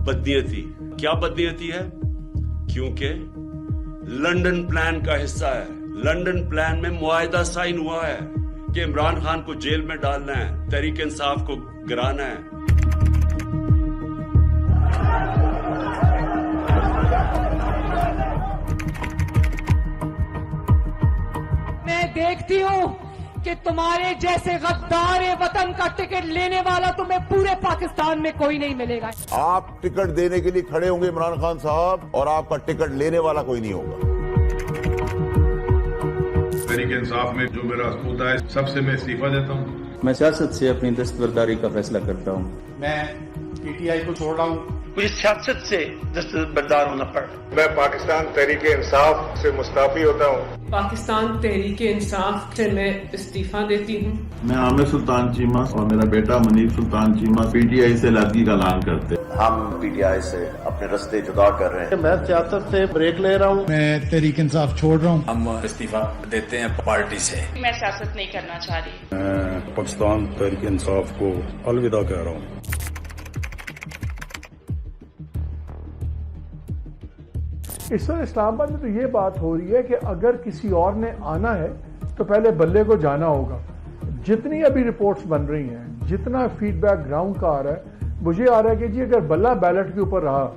بدنیتی. کیا بدنیتی ہے؟ کیونکہ لنڈن پلان کا حصہ ہے. لنڈن پلان میں معاہدہ سائن ہوا ہے کہ عمران خان کو جیل میں ڈالنا ہے, تحریک انصاف کو گرانا ہے. میں دیکھتی ہوں کہ تمہارے جیسے غدار وطن کا ٹکٹ لینے والا تمہیں پورے پاکستان میں کوئی نہیں ملے گا. آپ ٹکٹ دینے کے لیے کھڑے ہوں گے عمران خان صاحب, اور آپ کا ٹکٹ لینے والا کوئی نہیں ہوگا. تحریک انصاف میں جو میرا عہدہ ہے سب سے میں استعفیٰ دیتا ہوں. میں سیاست سے اپنی دستبرداری کا فیصلہ کرتا ہوں. میں پی ٹی آئی کو چھوڑ رہا ہوں. مجھے سیاست سے دستبردار ہونا پڑا. میں پاکستان تحریک انصاف سے مستعفی ہوتا ہوں. پاکستان تحریک انصاف سے میں استعفیٰ دیتی ہوں. میں عامر سلطان چیمہ اور میرا بیٹا منیف سلطان چیمہ پی ٹی آئی سے علیحدگی کا اعلان کرتے. ہم پی ٹی آئی سے اپنے رستے جدا کر رہے ہیں. میں سیاست سے بریک لے رہا ہوں. میں تحریک انصاف چھوڑ رہا ہوں. ہم استعفیٰ دیتے ہیں پارٹی سے. میں سیاست نہیں کرنا چاہ رہی. میں پاکستان تحریک انصاف کو الوداع کہہ رہا ہوں. اس وقت اسلام آباد میں تو یہ بات ہو رہی ہے کہ اگر کسی اور نے آنا ہے تو پہلے بلے کو جانا ہوگا. جتنی ابھی رپورٹس بن رہی ہیں, جتنا فیڈ بیک گراؤنڈ کا آ رہا ہے, مجھے آ رہا ہے کہ جی اگر بلہ بیلٹ کے اوپر رہا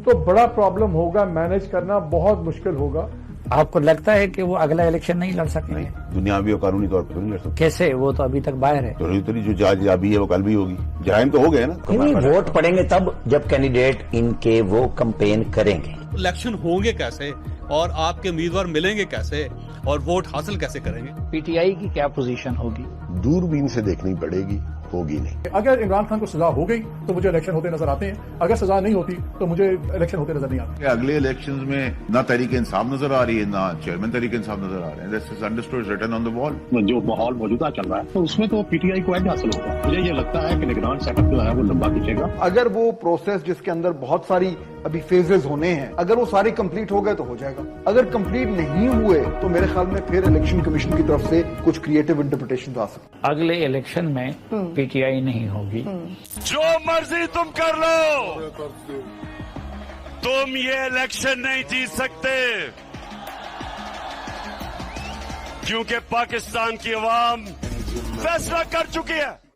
تو بڑا پرابلم ہوگا, مینج کرنا بہت مشکل ہوگا. آپ کو لگتا ہے کہ وہ اگلا الیکشن نہیں لڑ سکیں گے؟ دنیاوی اور قانونی طور پر نہیں لڑ سکتے. کیسے؟ وہ تو ابھی تک باہر ہے. تو جو جابی ہے وہ کل بھی ہوگی. جرائم تو ہو گئے نا. نہیں, ووٹ پڑیں گے تب جب کینڈیڈیٹ ان کے وہ کمپین کریں گے. الیکشن ہوں گے کیسے, اور آپ کے امیدوار ملیں گے کیسے, اور ووٹ حاصل کیسے کریں گے؟ پی ٹی آئی کی کیا پوزیشن ہوگی؟ دوربین سے دیکھنی پڑے گی, ہوگی نہیں. اگر عمران خان کو سزا ہو گئی تو مجھے الیکشن ہوتے نظر آتے ہیں, اگر سزا نہیں ہوتی تو مجھے الیکشن ہوتے نظر نہیں آتے. اگلے الیکشنز میں نہ تحریک انصاف نظر آ رہی ہے, نہ چیئرمین تحریک انصاف نظر آ رہے ہیں. This is understood, written on the wall. جو ماحول موجودہ چل رہا ہے تو اس میں تو پی ٹی آئی کو ایڈ حاصل ہوگا. مجھے یہ لگتا ہے کہ نگران سیٹ اپ جو ہے وہ لمبا کھینچے گا. اگر وہ پروسیس جس کے اندر بہت ساری ابھی فیزز ہونے ہیں, اگر وہ سارے کمپلیٹ ہو گئے تو ہو جائے گا. اگر کمپلیٹ نہیں ہوئے تو میرے خیال میں پھر الیکشن کمیشن کی طرف سے کچھ کریٹو انٹرپریٹیشن آ سکتی. اگلے الیکشن میں پی ٹی آئی نہیں ہوگی. جو مرضی تم کر لو, تم یہ الیکشن نہیں جیت سکتے, کیونکہ پاکستان کی عوام فیصلہ کر چکی ہے.